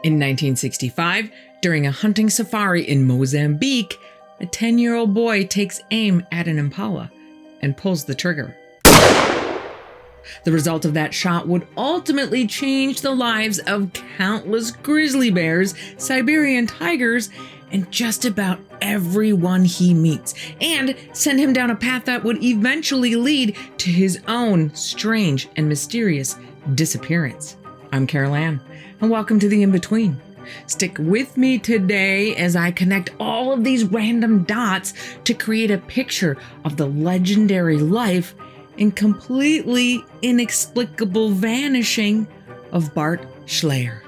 In 1965, during a hunting safari in Mozambique, a 10-year-old boy takes aim at an impala and pulls the trigger. The result of that shot would ultimately change the lives of countless grizzly bears, Siberian tigers, and just about everyone he meets, and send him down a path that would eventually lead to his own strange and mysterious disappearance. I'm Carol Ann, and welcome to the In-Between. Stick with me today as I connect all of these random dots to create a picture of the legendary life and completely inexplicable vanishing of Bart Schleyer.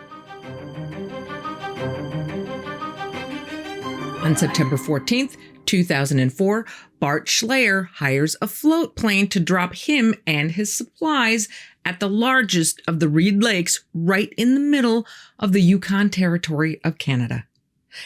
On September 14th, 2004, Bart Schleyer hires a float plane to drop him and his supplies at the largest of the Reed Lakes right in the middle of the Yukon territory of Canada.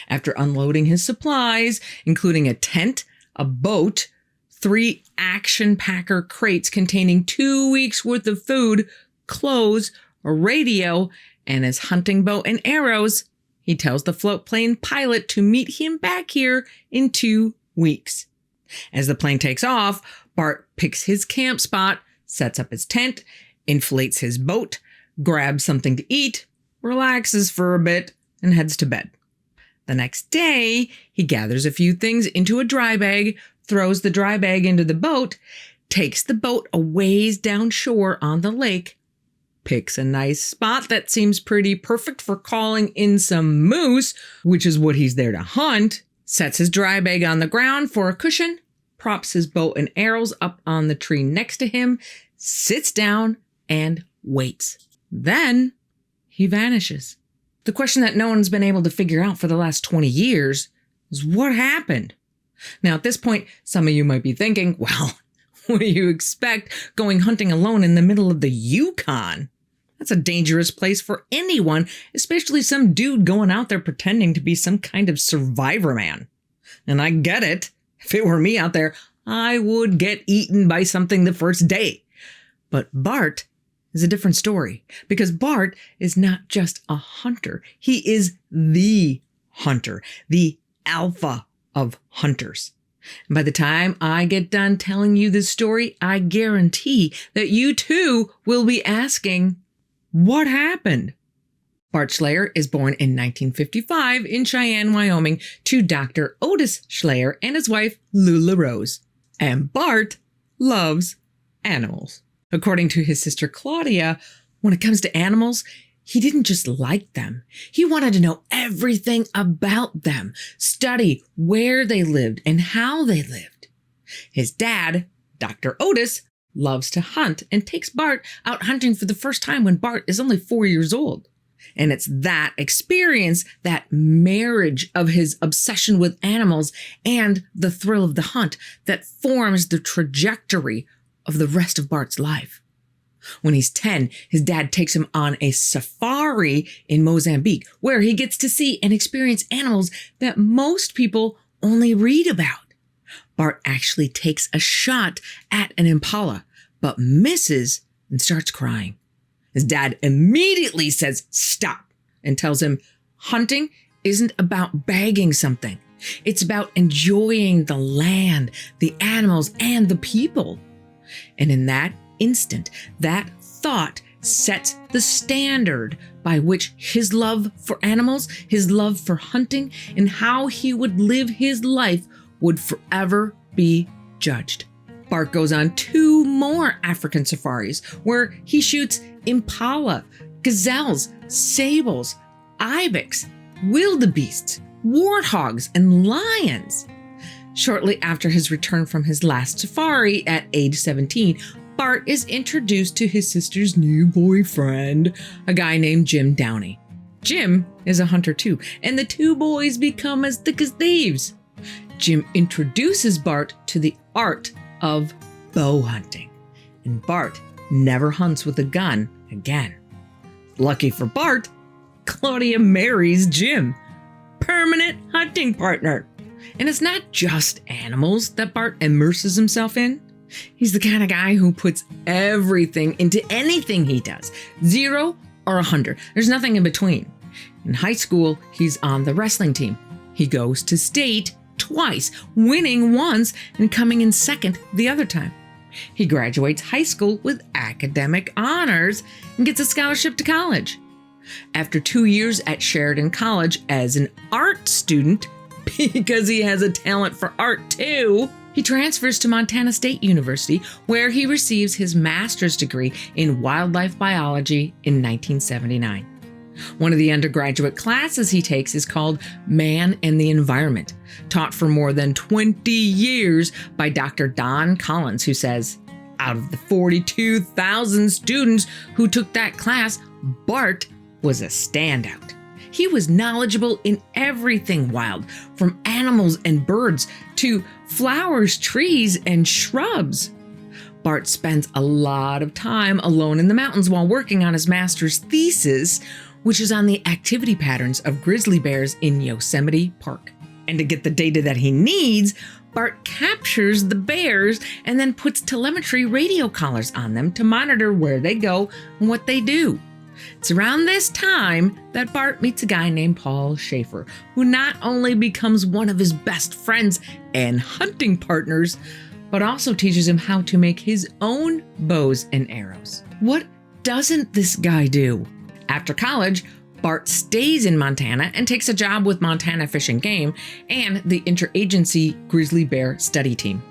After unloading his supplies, including a tent, a boat, 3 action packer crates containing 2 weeks worth of food, clothes, a radio, and his hunting bow and arrows, he tells the float plane pilot to meet him back here in 2 weeks. As the plane takes off, Bart picks his camp spot, sets up his tent, inflates his boat, grabs something to eat, relaxes for a bit, and heads to bed. The next day, he gathers a few things into a dry bag, throws the dry bag into the boat, takes the boat a ways down shore on the lake, picks a nice spot that seems pretty perfect for calling in some moose, which is what he's there to hunt, sets his dry bag on the ground for a cushion, props his bow and arrows up on the tree next to him, sits down, and waits. Then he vanishes. The question that no one's been able to figure out for the last 20 years is what happened? Now, at this point, some of you might be thinking, well, what do you expect going hunting alone in the middle of the Yukon? That's a dangerous place for anyone, especially some dude going out there pretending to be some kind of survivor man. And I get it. If it were me out there, I would get eaten by something the first day. But Bart is a different story, because Bart is not just a hunter. He is the hunter, the alpha of hunters. And by the time I get done telling you this story, I guarantee that you too will be asking, what happened? Bart Schleyer is born in 1955 in Cheyenne, Wyoming, to Dr. Otis Schleyer and his wife, Lula Rose. And Bart loves animals. According to his sister Claudia, when it comes to animals, he didn't just like them. He wanted to know everything about them, study where they lived and how they lived. His dad, Dr. Otis, loves to hunt and takes Bart out hunting for the first time when Bart is only 4 years old. And it's that experience, that marriage of his obsession with animals and the thrill of the hunt, that forms the trajectory of the rest of Bart's life. When he's 10, his dad takes him on a safari in Mozambique, where he gets to see and experience animals that most people only read about. Bart actually takes a shot at an impala, but misses and starts crying. His dad immediately says, "Stop," and tells him, hunting isn't about bagging something. It's about enjoying the land, the animals, and the people. And in that instant, that thought sets the standard by which his love for animals, his love for hunting, and how he would live his life would forever be judged. Bart goes on 2 more African safaris where he shoots impala, gazelles, sables, ibex, wildebeests, warthogs, and lions. Shortly after his return from his last safari at age 17, Bart is introduced to his sister's new boyfriend, a guy named Jim Downey. Jim is a hunter too, and the 2 boys become as thick as thieves. Jim introduces Bart to the art of bow hunting, and Bart never hunts with a gun again. Lucky for Bart, Claudia marries Jim, permanent hunting partner. And it's not just animals that Bart immerses himself in. He's the kind of guy who puts everything into anything he does. 0 or 100. There's nothing in between. In high school, he's on the wrestling team. He goes to state twice, winning once and coming in second the other time. He graduates high school with academic honors and gets a scholarship to college. After 2 years at Sheridan College as an art student, because he has a talent for art too, he transfers to Montana State University, where he receives his master's degree in wildlife biology in 1979. One of the undergraduate classes he takes is called Man and the Environment, taught for more than 20 years by Dr. Don Collins, who says, out of the 42,000 students who took that class, Bart was a standout. He was knowledgeable in everything wild, from animals and birds to flowers, trees, and shrubs. Bart spends a lot of time alone in the mountains while working on his master's thesis, which is on the activity patterns of grizzly bears in Yosemite Park. And to get the data that he needs, Bart captures the bears and then puts telemetry radio collars on them to monitor where they go and what they do. It's around this time that Bart meets a guy named Paul Schaefer, who not only becomes one of his best friends and hunting partners, but also teaches him how to make his own bows and arrows. What doesn't this guy do? After college, Bart stays in Montana and takes a job with Montana Fish and Game and the interagency Grizzly Bear Study Team.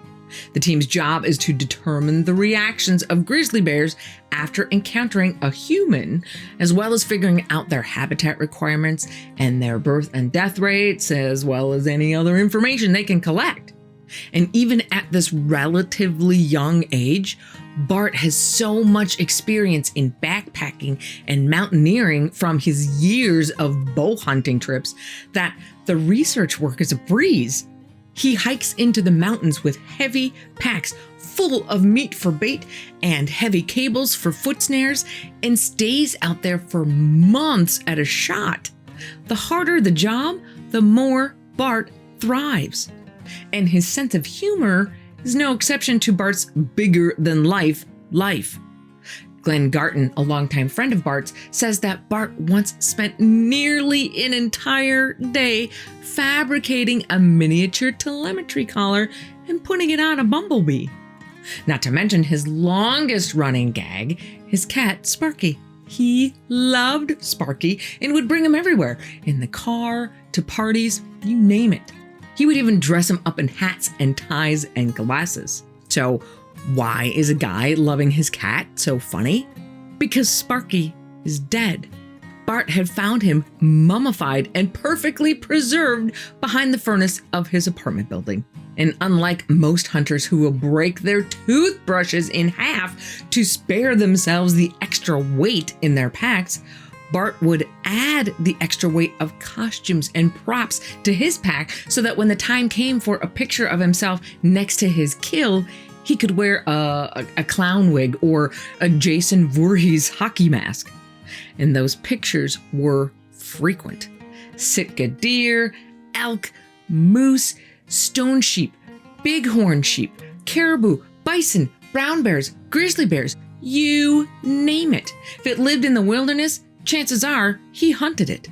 The team's job is to determine the reactions of grizzly bears after encountering a human, as well as figuring out their habitat requirements and their birth and death rates, as well as any other information they can collect. And even at this relatively young age, Bart has so much experience in backpacking and mountaineering from his years of bow hunting trips that the research work is a breeze. He hikes into the mountains with heavy packs full of meat for bait and heavy cables for foot snares and stays out there for months at a shot. The harder the job, the more Bart thrives. And his sense of humor is no exception to Bart's bigger-than-life life. Glenn Garton, a longtime friend of Bart's, says that Bart once spent nearly an entire day fabricating a miniature telemetry collar and putting it on a bumblebee. Not to mention his longest running gag, his cat Sparky. He loved Sparky and would bring him everywhere, in the car, to parties, you name it. He would even dress him up in hats and ties and glasses. So why is a guy loving his cat so funny? Because Sparky is dead. Bart had found him mummified and perfectly preserved behind the furnace of his apartment building. And unlike most hunters who will break their toothbrushes in half to spare themselves the extra weight in their packs, Bart would add the extra weight of costumes and props to his pack so that when the time came for a picture of himself next to his kill, he could wear a clown wig or a Jason Voorhees hockey mask. And those pictures were frequent. Sitka deer, elk, moose, stone sheep, bighorn sheep, caribou, bison, brown bears, grizzly bears, you name it. If it lived in the wilderness, chances are he hunted it.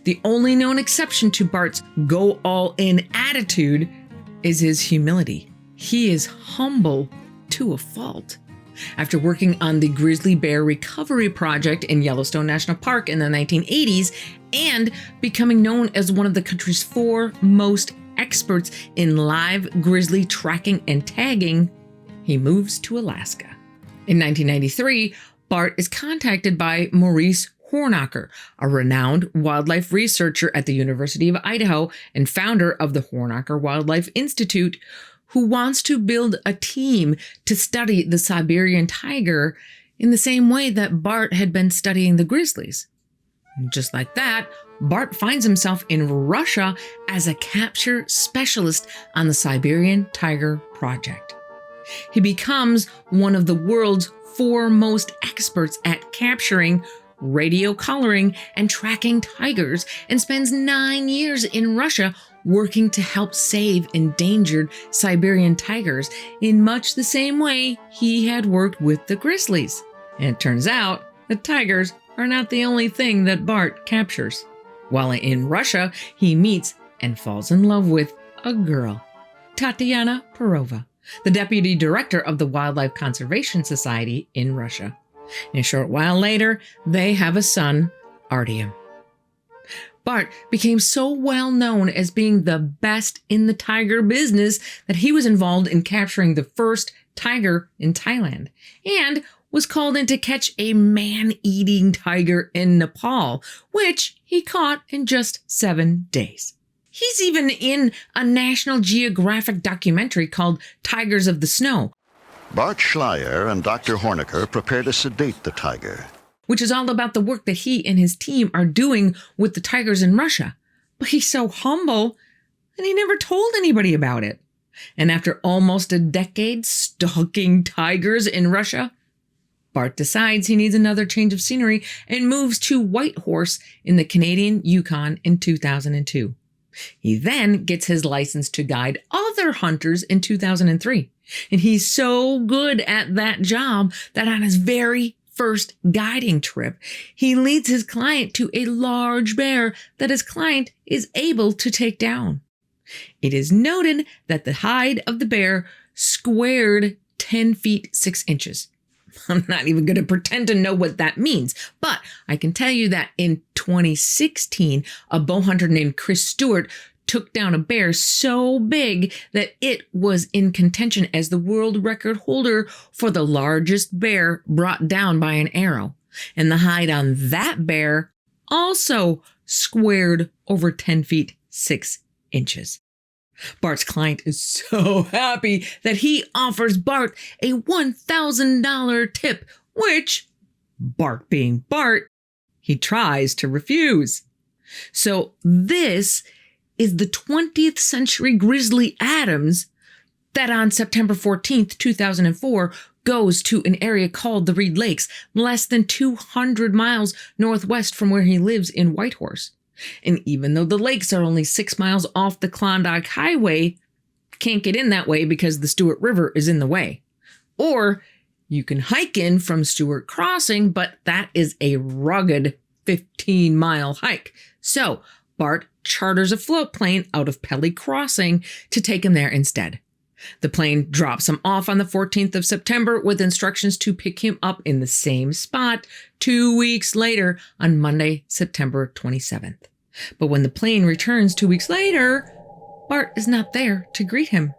The only known exception to Bart's go-all-in attitude is his humility. He is humble to a fault. After working on the Grizzly Bear Recovery Project in Yellowstone National Park in the 1980s and becoming known as one of the country's foremost experts in live grizzly tracking and tagging, he moves to Alaska. In 1993, Bart is contacted by Maurice Hornacher, a renowned wildlife researcher at the University of Idaho and founder of the Hornacher Wildlife Institute, who wants to build a team to study the Siberian tiger in the same way that Bart had been studying the grizzlies. And just like that, Bart finds himself in Russia as a capture specialist on the Siberian Tiger Project. He becomes one of the world's foremost experts at capturing, radio collaring, and tracking tigers, and spends 9 years in Russia working to help save endangered Siberian tigers in much the same way he had worked with the grizzlies. And it turns out the tigers are not the only thing that Bart captures. While in Russia, he meets and falls in love with a girl, Tatiana Perova, the deputy director of the Wildlife Conservation Society in Russia. And a short while later, they have a son, Artyom. Bart became so well known as being the best in the tiger business that he was involved in capturing the first tiger in Thailand and was called in to catch a man-eating tiger in Nepal, which he caught in just 7 days. He's even in a National Geographic documentary called Tigers of the Snow. Bart Schleyer and Dr. Horniker prepare to sedate the tiger, which is all about the work that he and his team are doing with the tigers in Russia. But he's so humble, and he never told anybody about it. And after almost a decade stalking tigers in Russia, Bart decides he needs another change of scenery and moves to Whitehorse in the Canadian Yukon in 2002. He then gets his license to guide other hunters in 2003. And he's so good at that job that on his very first guiding trip, he leads his client to a large bear that his client is able to take down. It is noted that the hide of the bear squared 10 feet 6 inches. I'm not even going to pretend to know what that means, but I can tell you that in 2016, a bow hunter named Chris Stewart took down a bear so big that it was in contention as the world record holder for the largest bear brought down by an arrow. And the hide on that bear also squared over 10 feet 6 inches. Bart's client is so happy that he offers Bart a $1,000 tip, which, Bart being Bart, he tries to refuse. So this is the 20th century Grizzly Adams that on September 14th, 2004, goes to an area called the Reed Lakes, less than 200 miles northwest from where he lives in Whitehorse. And even though the lakes are only 6 miles off the Klondike Highway, can't get in that way because the Stewart River is in the way. Or you can hike in from Stewart Crossing, but that is a rugged 15-mile hike. So Bart charters a float plane out of Pelly Crossing to take him there instead. The plane drops him off on the 14th of September with instructions to pick him up in the same spot 2 weeks later on Monday, September 27th. But when the plane returns 2 weeks later, Bart is not there to greet him.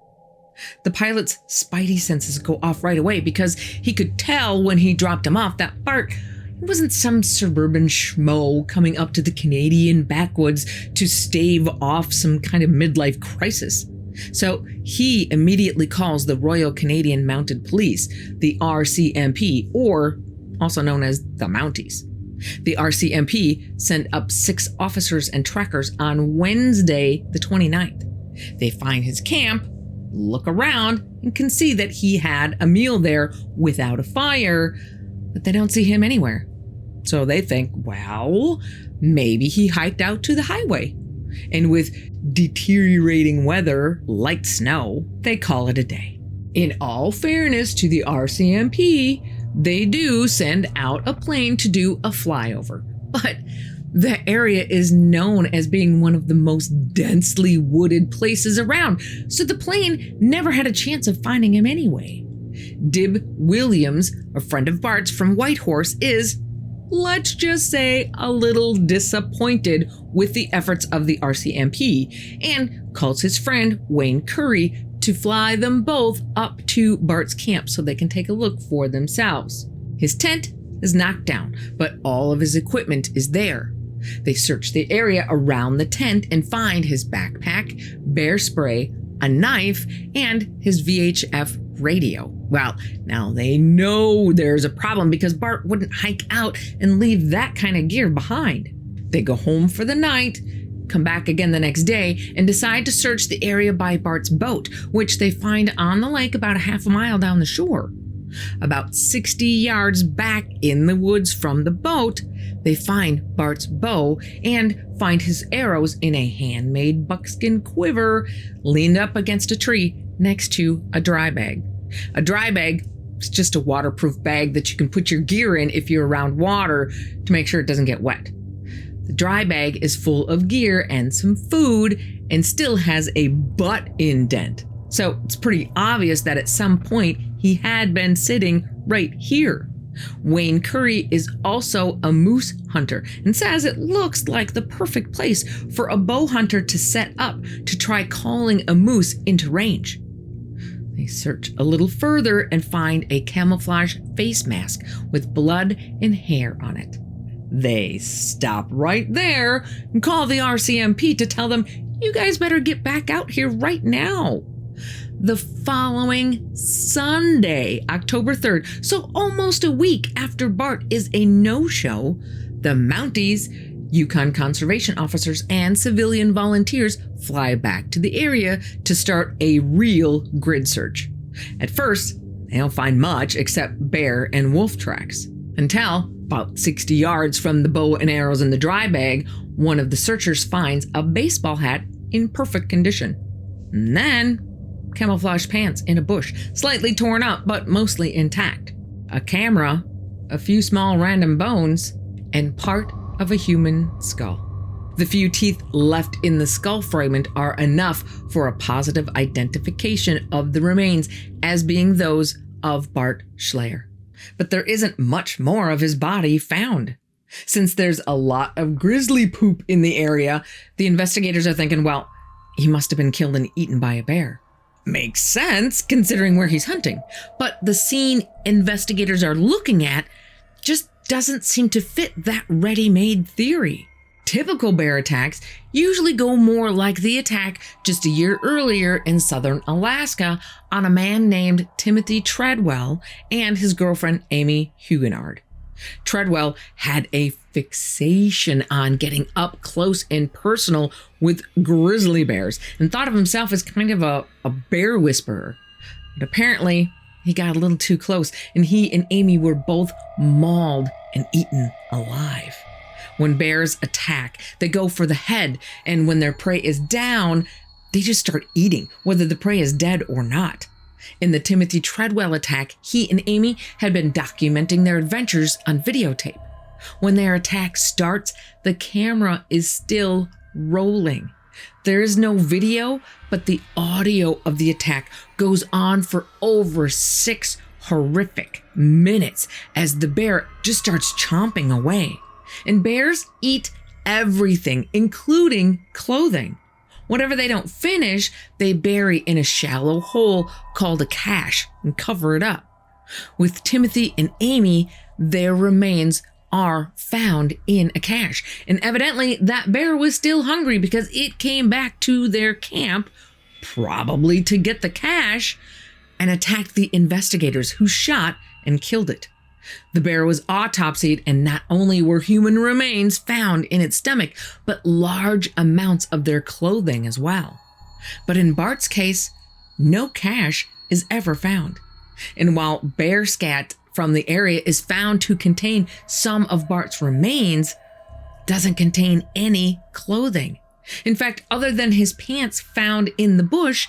The pilot's spidey senses go off right away because he could tell when he dropped him off that Bart wasn't some suburban schmo coming up to the Canadian backwoods to stave off some kind of midlife crisis. So he immediately calls the Royal Canadian Mounted Police, the RCMP, or also known as the Mounties. The RCMP sent up 6 officers and trackers on Wednesday, the 29th. They find his camp, look around, and can see that he had a meal there without a fire, but they don't see him anywhere. So they think, well, maybe he hiked out to the highway. And with deteriorating weather, light snow, they call it a day. In all fairness to the RCMP, they do send out a plane to do a flyover. But the area is known as being one of the most densely wooded places around, so the plane never had a chance of finding him anyway. Dib Williams, a friend of Bart's from Whitehorse, is, let's just say, a little disappointed with the efforts of the RCMP and calls his friend Wayne Curry to fly them both up to Bart's camp so they can take a look for themselves. His tent is knocked down, but all of his equipment is there. They search the area around the tent and find his backpack, bear spray, a knife, and his VHF radio. Well, now they know there's a problem because Bart wouldn't hike out and leave that kind of gear behind. They go home for the night, come back again the next day, and decide to search the area by Bart's boat, which they find on the lake about a half a mile down the shore. About 60 yards back in the woods from the boat, they find Bart's bow and find his arrows in a handmade buckskin quiver leaned up against a tree next to a dry bag. A dry bag It's just a waterproof bag that you can put your gear in if you're around water to make sure it doesn't get wet. The dry bag is full of gear and some food and still has a butt indent. So it's pretty obvious that at some point he had been sitting right here. Wayne Curry is also a moose hunter and says it looks like the perfect place for a bow hunter to set up to try calling a moose into range. They search a little further and find a camouflage face mask with blood and hair on it. They stop right there and call the RCMP to tell them, "You guys better get back out here right now." The following Sunday, October 3rd, so almost a week after Bart is a no-show, the Mounties, Yukon conservation officers, and civilian volunteers fly back to the area to start a real grid search. At first, they don't find much except bear and wolf tracks, until about 60 yards from the bow and arrows in the dry bag, one of the searchers finds a baseball hat in perfect condition. And then camouflage pants in a bush, slightly torn up but mostly intact, a camera, a few small random bones, and part of a human skull. The few teeth left in the skull fragment are enough for a positive identification of the remains as being those of Bart Schleyer. But there isn't much more of his body found. Since there's a lot of grizzly poop in the area, the investigators are thinking, well, he must have been killed and eaten by a bear. Makes sense, considering where he's hunting. But the scene investigators are looking at just doesn't seem to fit that ready-made theory. Typical bear attacks usually go more like the attack just a year earlier in southern Alaska on a man named Timothy Treadwell and his girlfriend Amy Huguenard. Treadwell had a fixation on getting up close and personal with grizzly bears and thought of himself as kind of a bear whisperer. But apparently, he got a little too close, and he and Amy were both mauled and eaten alive. When bears attack, they go for the head, and when their prey is down, they just start eating, whether the prey is dead or not. In the Timothy Treadwell attack, he and Amy had been documenting their adventures on videotape. When their attack starts, the camera is still rolling. There is no video, but the audio of the attack goes on for over 6 horrific minutes as the bear just starts chomping away. And bears eat everything, including clothing. Whatever they don't finish, they bury in a shallow hole called a cache and cover it up. With Timothy and Amy, their remains are found in a cache. And evidently, that bear was still hungry because it came back to their camp, probably to get the cache, and attacked the investigators who shot and killed it. The bear was autopsied, and not only were human remains found in its stomach, but large amounts of their clothing as well. But in Bart's case, no cache is ever found. And while bear scat from the area is found to contain some of Bart's remains, doesn't contain any clothing. In fact, other than his pants found in the bush,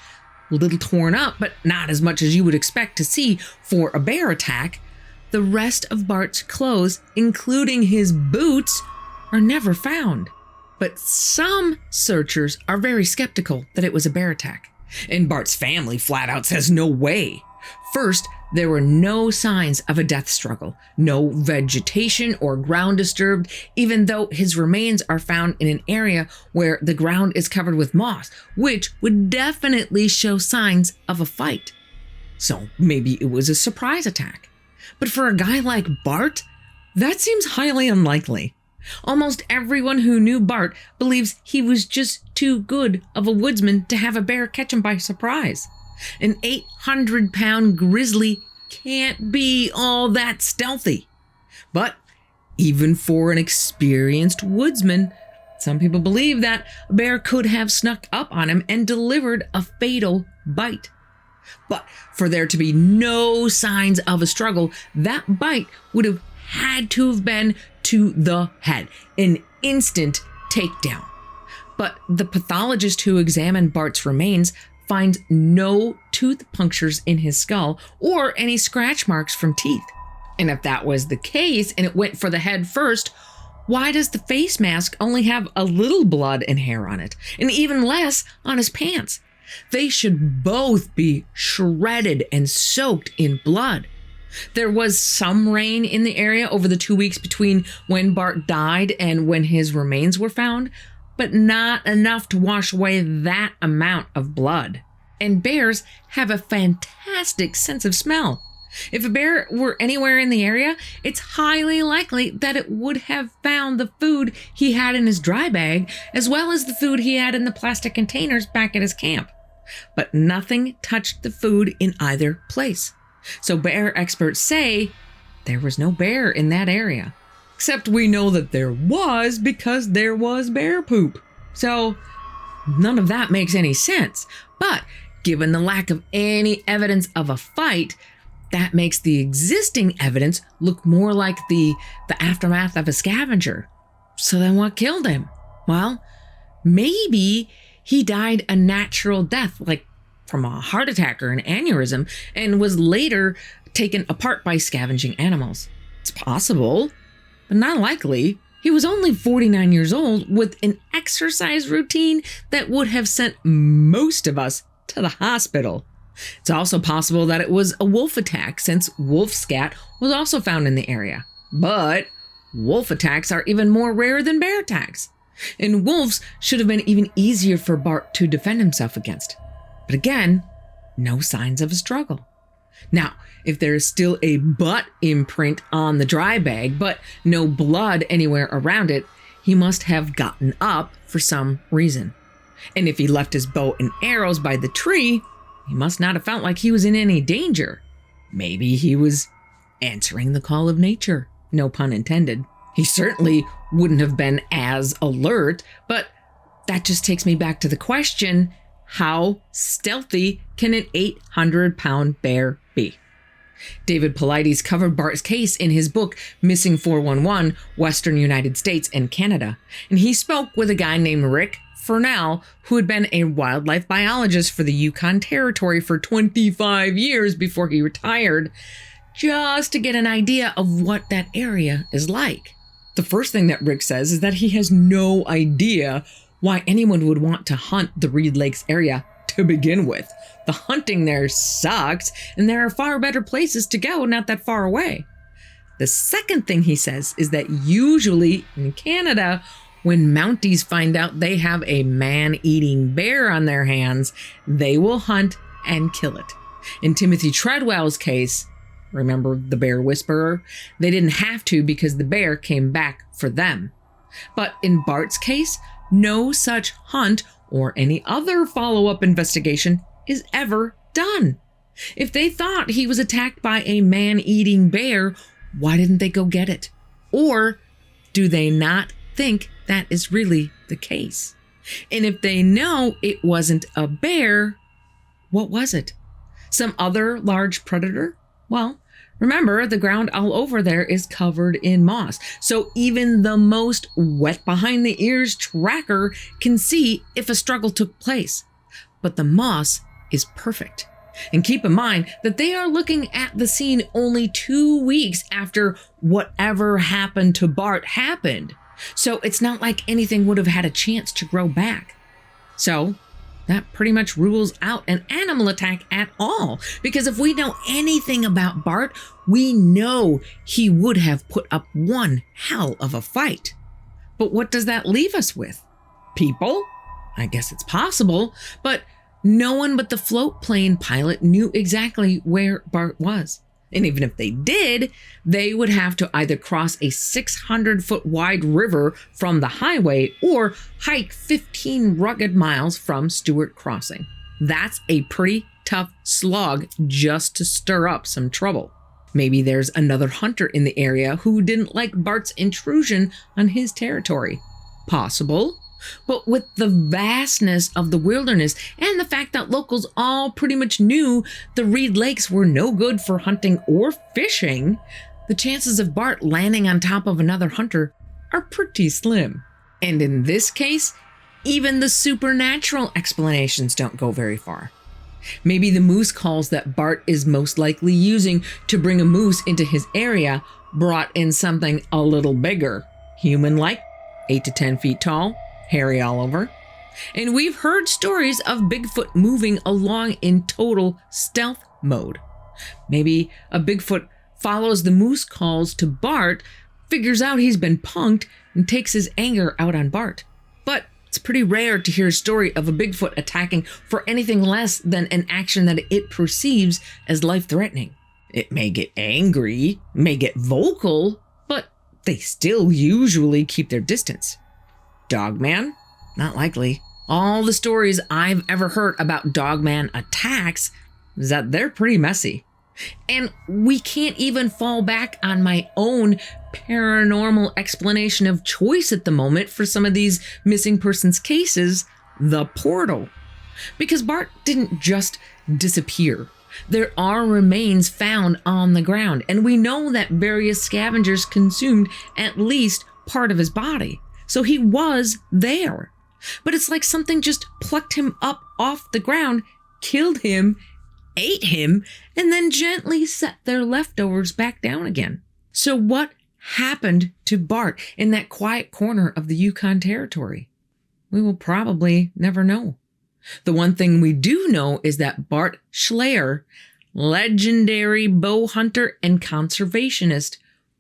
a little torn up, but not as much as you would expect to see for a bear attack, the rest of Bart's clothes, including his boots, are never found. But some searchers are very skeptical that it was a bear attack. And Bart's family flat out says no way. First, there were no signs of a death struggle, no vegetation or ground disturbed, even though his remains are found in an area where the ground is covered with moss, which would definitely show signs of a fight. So maybe it was a surprise attack. But for a guy like Bart, that seems highly unlikely. Almost everyone who knew Bart believes he was just too good of a woodsman to have a bear catch him by surprise. An 800-pound grizzly can't be all that stealthy. But even for an experienced woodsman, some people believe that a bear could have snuck up on him and delivered a fatal bite. But for there to be no signs of a struggle, that bite would have had to have been to the head, an instant takedown. But the pathologist who examined Bart's remains finds no tooth punctures in his skull or any scratch marks from teeth. And if that was the case and it went for the head first, why does the face mask only have a little blood and hair on it, and even less on his pants? They should both be shredded and soaked in blood. There was some rain in the area over the 2 weeks between when Bart died and when his remains were found, but not enough to wash away that amount of blood. And bears have a fantastic sense of smell. If a bear were anywhere in the area, it's highly likely that it would have found the food he had in his dry bag, as well as the food he had in the plastic containers back at his camp. But nothing touched the food in either place. So bear experts say there was no bear in that area. Except we know that there was, because there was bear poop. So none of that makes any sense. But given the lack of any evidence of a fight, that makes the existing evidence look more like the aftermath of a scavenger. So then what killed him? Well, maybe he died a natural death, like from a heart attack or an aneurysm, and was later taken apart by scavenging animals. It's possible, but not likely. He was only 49 years old with an exercise routine that would have sent most of us to the hospital. It's also possible that it was a wolf attack, since wolf scat was also found in the area. But wolf attacks are even more rare than bear attacks, and wolves should have been even easier for Bart to defend himself against. But again, no signs of a struggle. Now, if there is still a butt imprint on the dry bag, but no blood anywhere around it, he must have gotten up for some reason. And if he left his bow and arrows by the tree, he must not have felt like he was in any danger. Maybe he was answering the call of nature. No pun intended. He certainly wouldn't have been as alert, but that just takes me back to the question, how stealthy can an 800-pound bear be? David Paulides covered Bart's case in his book, Missing 411, Western United States and Canada. And he spoke with a guy named Rick Frugal, who had been a wildlife biologist for the Yukon Territory for 25 years before he retired, just to get an idea of what that area is like. The first thing that Rick says is that he has no idea why anyone would want to hunt the Reed Lakes area to begin with. The hunting there sucks, and there are far better places to go not that far away. The second thing he says is that usually in Canada, when Mounties find out they have a man-eating bear on their hands, they will hunt and kill it. In Timothy Treadwell's case, remember the bear whisperer? They didn't have to because the bear came back for them. But in Bart's case, no such hunt or any other follow-up investigation is ever done. If they thought he was attacked by a man-eating bear, why didn't they go get it? Or do they not think that is really the case? And if they know it wasn't a bear, what was it? Some other large predator? Well, remember, the ground all over there is covered in moss, so even the most wet behind the ears tracker can see if a struggle took place. But the moss is perfect. And keep in mind that they are looking at the scene only 2 weeks after whatever happened to Bart happened. So it's not like anything would have had a chance to grow back. So that pretty much rules out an animal attack at all. Because if we know anything about Bart, we know he would have put up one hell of a fight. But what does that leave us with? People? I guess it's possible, but no one but the float plane pilot knew exactly where Bart was. And even if they did, they would have to either cross a 600-foot wide river from the highway or hike 15 rugged miles from Stewart Crossing. That's a pretty tough slog just to stir up some trouble. Maybe there's another hunter in the area who didn't like Bart's intrusion on his territory. Possible. But with the vastness of the wilderness and the fact that locals all pretty much knew the Reed Lakes were no good for hunting or fishing, the chances of Bart landing on top of another hunter are pretty slim. And in this case, even the supernatural explanations don't go very far. Maybe the moose calls that Bart is most likely using to bring a moose into his area brought in something a little bigger, human-like, 8 to 10 feet tall, hairy all over. And we've heard stories of Bigfoot moving along in total stealth mode. Maybe a Bigfoot follows the moose calls to Bart, figures out he's been punked, and takes his anger out on Bart. But it's pretty rare to hear a story of a Bigfoot attacking for anything less than an action that it perceives as life-threatening. It may get angry, may get vocal, but they still usually keep their distance. Dogman? Not likely. All the stories I've ever heard about Dogman attacks is that they're pretty messy. And we can't even fall back on my own paranormal explanation of choice at the moment for some of these missing persons cases, the portal. Because Bart didn't just disappear. There are remains found on the ground, and we know that various scavengers consumed at least part of his body. So he was there. But it's like something just plucked him up off the ground, killed him, ate him, and then gently set their leftovers back down again. So what happened to Bart in that quiet corner of the Yukon territory? We will probably never know. The one thing we do know is that Bart Schleyer, legendary bow hunter and conservationist,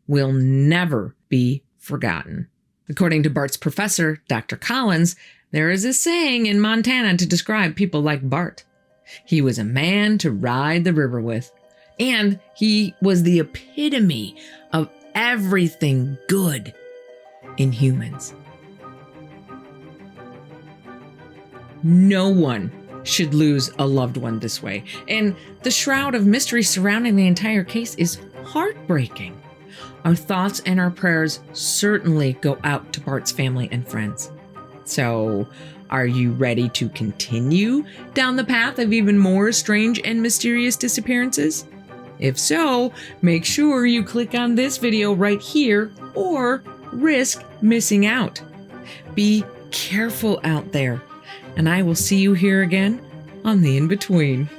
will never be forgotten. According to Bart's professor, Dr. Collins, there is a saying in Montana to describe people like Bart. He was a man to ride the river with, and he was the epitome of everything good in humans. No one should lose a loved one this way, and the shroud of mystery surrounding the entire case is heartbreaking. Our thoughts and our prayers certainly go out to Bart's family and friends. So, are you ready to continue down the path of even more strange and mysterious disappearances? If so, make sure you click on this video right here or risk missing out. Be careful out there, and I will see you here again on the In-Between.